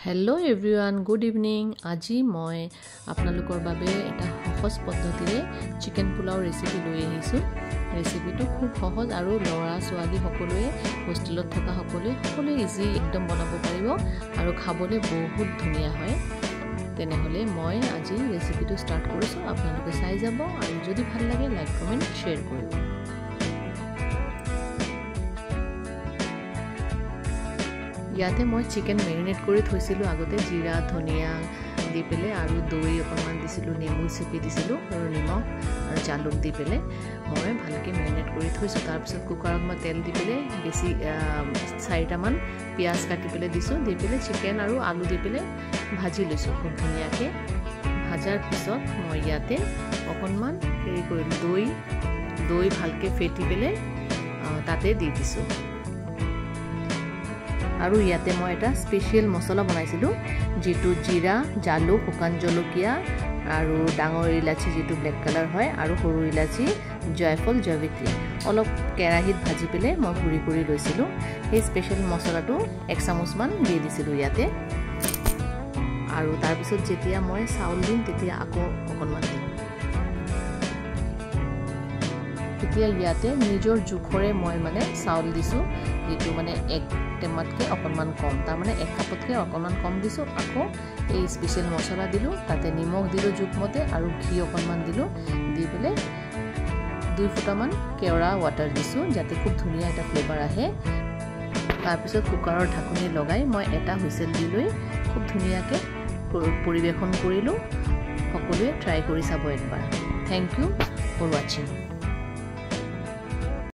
Hello everyone, good evening. Aji moi apnalokor babe eta সহজ পদ্ধতিৰে chicken pulao recipe লৈ আহিছো। ৰেচিপিটো খুব সহজ আৰু লৰা সোৱালি সকলোৱে হোষ্টেলত থকা সকলোৱে ইজি একদম বনাব পাৰিব আৰু খাবলৈ বহুত ধুনিয়া হয়। তেনেহলে মই আজি ৰেচিপিটো ষ্টাৰ্ট কৰিছো। আপোনালোকে চাই যাব আৰু যদি ভাল লাগে লাইক কমেন্ট শেয়াৰ কৰিব। ইয়াতে মই চিকেন মেৰিনেট কৰি থৈছিলো আগতে জিৰা ধনিয়া দি পেলে আৰু দৈ অকমান দিছিলো নেমু চিপি দিছিলো আৰু নিমখ আৰু জালুক দি পেলে মই ভালকে মেৰিনেট কৰি থৈছো। তাৰ পিছত কুকাৰত মই তেল দি পেলে বেছি 4টা মান পিয়াজ কাটি পেলে দিছো। দি পেলে চিকেন আৰু আলু দি পেলে ভাজি লৈছো খুব ধুনিয়াকে। ভাজাৰ পিছত মই ইয়াতে অকনমান হেৰি কৰিলো দৈ ভালকে ফেটি পেলে তাতে দি দিছো। আৰু ইয়াতে মই এটা স্পেশাল মছলা বনাইছিলো যেটো জিৰা জালুক শুকান জলকীয়া আৰু ডাঙৰ ইলাচি যেটো ব্ল্যাক কালাৰ হয় আৰু সৰু ইলাচি জয়ফল জয়বিত্ৰী অলপ কেৰাহীত ভাজি পেলে মই গুৰি কৰি লৈছিলো। এই স্পেশাল মছলাটো 1 চামুচ মান দি দিছিলো ইয়াতে। আৰু তাৰ পিছত যেতিয়া মই চাউল দিম তেতিয়া আকৌ অকনমান দিম। এতিয়া ইয়াতে নিজৰ জোখৰে মই মানে চাউল দিছো যেটো মানে 1 টেমাতকে অকনমান কম, তাৰ মানে 1 কাপতকে অকনমান কম দিছো। আকৌ এই স্পেশাল মছলা দিলো, তাতে নিমখ দিলো জোখমতে আৰু ঘি অকনমান দিলো। দি পেলে 2 ফুটামান কেওড়া ওয়াটাৰ দিছো যাতে খুব ধুনিয়া এটা ফ্লেভাৰ আহে। তাৰ পিছত কুকাৰৰ ঢাকনি লগাই মই এটা হুইসেল দি লৈ খুব ধুনিয়াকে পৰিবেশন কৰিলো। সকলোৱে ট্ৰাই কৰি চাব একবাৰ। Thank you for watching.